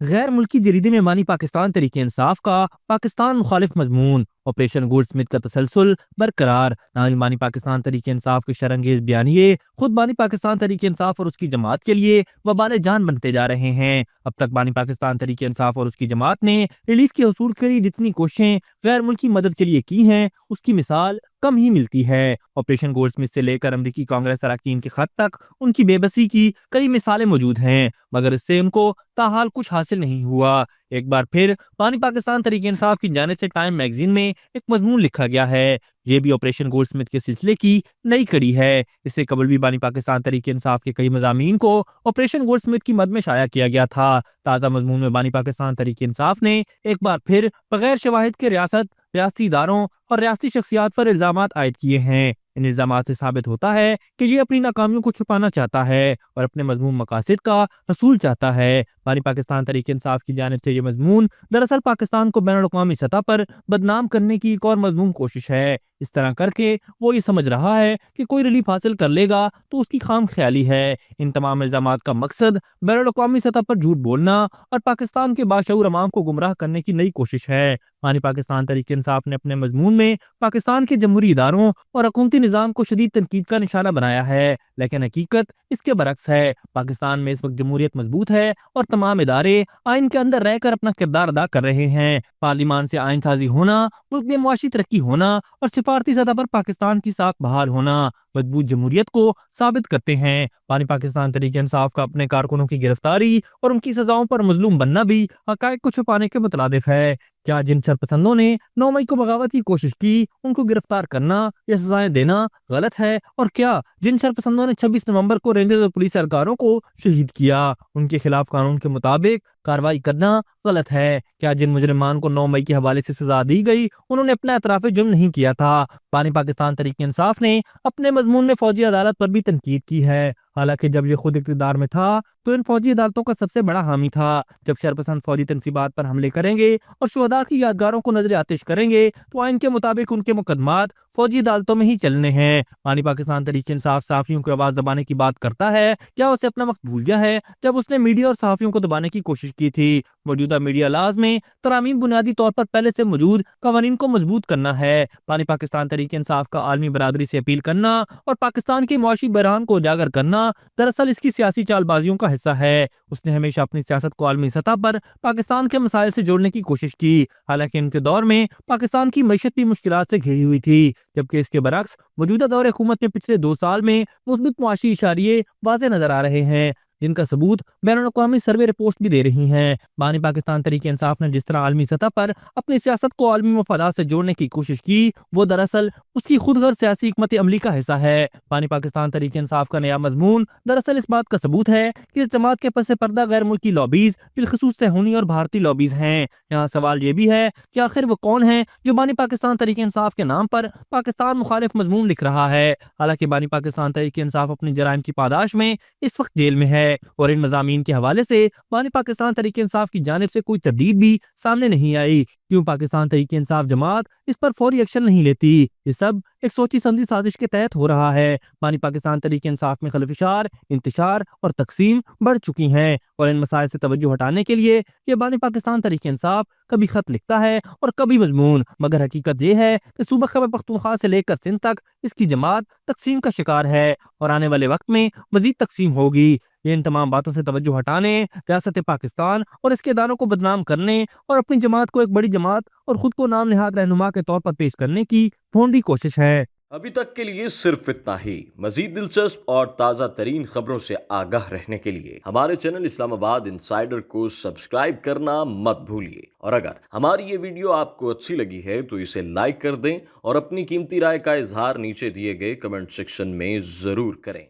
غیر ملکی جریدے میں بانی پاکستان تحریک انصاف کا پاکستان مخالف مضمون، آپریشن گولڈ سمتھ کا تسلسل برقرار۔ ناظرین، بانی پاکستان تحریک انصاف کے شرانگیز بیانیے خود بانی پاکستان تحریک انصاف اور اس کی جماعت کے لیے وبال جان بنتے جا رہے ہیں۔ اب تک بانی پاکستان تحریک انصاف اور اس کی جماعت نے ریلیف کے حصول کے لیے جتنی کوششیں غیر ملکی مدد کے لیے کی ہیں، اس کی مثال کم ہی ملتی ہے۔ آپریشن گولڈ سمتھ سے لے کر امریکی کانگریس اراکین کے خط تک ان کی بے بسی کی کئی مثالیں موجود ہیں، مگر اس سے ان کو تاحال کچھ حاصل نہیں ہوا۔ ایک بار پھر بانی پاکستان تحریک انصاف کی جانب سے ٹائم میگزین میں ایک مضمون لکھا گیا ہے۔ یہ بھی آپریشن گولڈ سمتھ کے سلسلے کی نئی کڑی ہے۔ اس سے قبل بھی بانی پاکستان تحریک انصاف کے کئی مضامین کو آپریشن گولڈ سمتھ کی مد میں شائع کیا گیا تھا۔ تازہ مضمون میں بانی پاکستان تحریک انصاف نے ایک بار پھر بغیر شواہد کے ریاستی اداروں اور ریاستی شخصیات پر الزامات عائد کیے ہیں۔ ان الزامات سے ثابت ہوتا ہے کہ یہ اپنی ناکامیوں کو چھپانا چاہتا ہے اور اپنے مضمون مقاصد کا حصول چاہتا ہے۔ بانی پاکستان تحریک انصاف کی جانب سے یہ مضمون دراصل پاکستان کو بین الاقوامی سطح پر بدنام کرنے کی ایک اور مضمون کوشش ہے۔ اس طرح کر کے وہ یہ سمجھ رہا ہے کہ کوئی ریلیف حاصل کر لے گا تو اس کی خام خیالی ہے۔ ان تمام الزامات کا مقصد بین الاقوامی سطح پر جھوٹ بولنا اور پاکستان کے باشعور عوام کو گمراہ کرنے کی نئی کوشش ہے۔ بانی پاکستان تحریک انصاف نے اپنے مضمون میں پاکستان کے جمہوری اداروں اور حکومتی نظام کو شدید تنقید کا نشانہ بنایا ہے، لیکن حقیقت اس کے برعکس ہے۔ پاکستان میں اس وقت جمہوریت مضبوط ہے اور تمام ادارے آئین کے اندر رہ کر اپنا کردار ادا کر رہے ہیں۔ پارلیمان سے آئین سازی ہونا، ملک میں معاشی ترقی ہونا اور سفارتی سطح پر پاکستان کی ساکھ بحال ہونا مضبوط جمہوریت کو ثابت کرتے ہیں۔ بانی پاکستان تحریک انصاف کا اپنے کارکنوں کی گرفتاری اور ان کی سزاؤں پر مظلوم بننا بھی حقائق کو چھپانے کے مترادف ہے۔ کیا جن سرپسندوں نے 9 مئی کو بغاوت کی کوشش کی ان کو گرفتار کرنا یا سزائیں دینا غلط ہے، اور کیا جن سرپسندوں نے 26 نومبر کو رینجرز اور پولیس اہلکاروں کو شہید کیا ان کے خلاف قانون کے مطابق کارروائی کرنا غلط ہے؟ کیا جن مجرمان کو 9 مئی کے حوالے سے سزا دی گئی انہوں نے اپنا اعتراف جرم نہیں کیا تھا؟ بانی پاکستان تحریک انصاف نے اپنے مضمون میں فوجی عدالت پر بھی تنقید کی ہے، حالانکہ جب یہ خود اقتدار میں تھا تو ان فوجی عدالتوں کا سب سے بڑا حامی تھا۔ جب شرپسند فوجی تنصیبات پر حملے کریں گے اور شہداء کی یادگاروں کو نظر آتش کریں گے تو آئین کے مطابق ان کے مقدمات فوجی عدالتوں میں ہی چلنے ہیں۔ بانی پاکستان تحریک انصاف صحافیوں کی آواز دبانے کی بات کرتا ہے، کیا اسے اپنا وقت بھول گیا ہے جب اس نے میڈیا اور صحافیوں کو دبانے کی کوشش کی تھی؟ موجودہ میڈیا لاز میں ترامیم بنیادی طور پر پہلے سے موجود قوانین کو مضبوط کرنا ہے۔ بانی پاکستان تحریک انصاف کا عالمی برادری سے اپیل کرنا اور پاکستان کی معاشی بحران کو اجاگر کرنا دراصل اس کی سیاسی چال بازیوں کا حصہ ہے۔ اس نے ہمیشہ اپنی سیاست کو عالمی سطح پر پاکستان کے مسائل سے جوڑنے کی کوشش کی، حالانکہ ان کے دور میں پاکستان کی معیشت بھی مشکلات سے گھری ہوئی تھی، جبکہ اس کے برعکس موجودہ دور حکومت میں پچھلے 2 سال میں مثبت معاشی اشاریے واضح نظر آ رہے ہیں، جن کا ثبوت بین الاقوامی سروے رپورٹس بھی دے رہی ہیں۔ بانی پاکستان تحریک انصاف نے جس طرح عالمی سطح پر اپنی سیاست کو عالمی مفادات سے جوڑنے کی کوشش کی، وہ دراصل اس کی خود غرض سیاسی حکمت عملی کا حصہ ہے۔ بانی پاکستان تحریک انصاف کا نیا مضمون دراصل اس بات کا ثبوت ہے کہ اس جماعت کے پس پردہ غیر ملکی لابیز، بالخصوص صہیونی اور بھارتی لابیز ہیں۔ یہاں سوال یہ بھی ہے کہ آخر وہ کون ہیں جو بانی پاکستان تحریک انصاف کے نام پر پاکستان مخالف مضمون لکھ رہا ہے؟ حالانکہ بانی پاکستان تحریک انصاف اپنی جرائم کی پاداش میں اس وقت جیل میں ہے، اور ان مضامین کے حوالے سے بانی پاکستان تحریک انصاف کی جانب سے کوئی تردید بھی سامنے نہیں آئی۔ کیوں پاکستان تحریک انصاف جماعت اس پر فوری ایکشن نہیں لیتی؟ یہ سب ایک سوچی سمجھی سازش کے تحت ہو رہا ہے۔ بانی پاکستان تحریک انصاف میں خلفشار، انتشار اور تقسیم بڑھ چکی ہیں، اور ان مسائل سے توجہ ہٹانے کے لیے یہ بانی پاکستان تحریک انصاف کبھی خط لکھتا ہے اور کبھی مضمون، مگر حقیقت یہ ہے کہ صوبہ خیبر پختونخوا سے لے کر سندھ تک اس کی جماعت تقسیم کا شکار ہے، اور آنے والے وقت میں مزید تقسیم ہوگی۔ یہ ان تمام باتوں سے توجہ ہٹانے، ریاست پاکستان اور اس کے اداروں کو بدنام کرنے اور اپنی جماعت کو ایک بڑی جماعت اور خود کو نام نہاد رہنما کے طور پر پیش کرنے کی بھونڈی کوشش ہے۔ ابھی تک کے لیے صرف اتنا ہی۔ مزید دلچسپ اور تازہ ترین خبروں سے آگاہ رہنے کے لیے ہمارے چینل اسلام آباد انسائیڈر کو سبسکرائب کرنا مت بھولیے، اور اگر ہماری یہ ویڈیو آپ کو اچھی لگی ہے تو اسے لائک کر دیں اور اپنی قیمتی رائے کا اظہار نیچے دیے گئے کمنٹ سیکشن میں ضرور کریں۔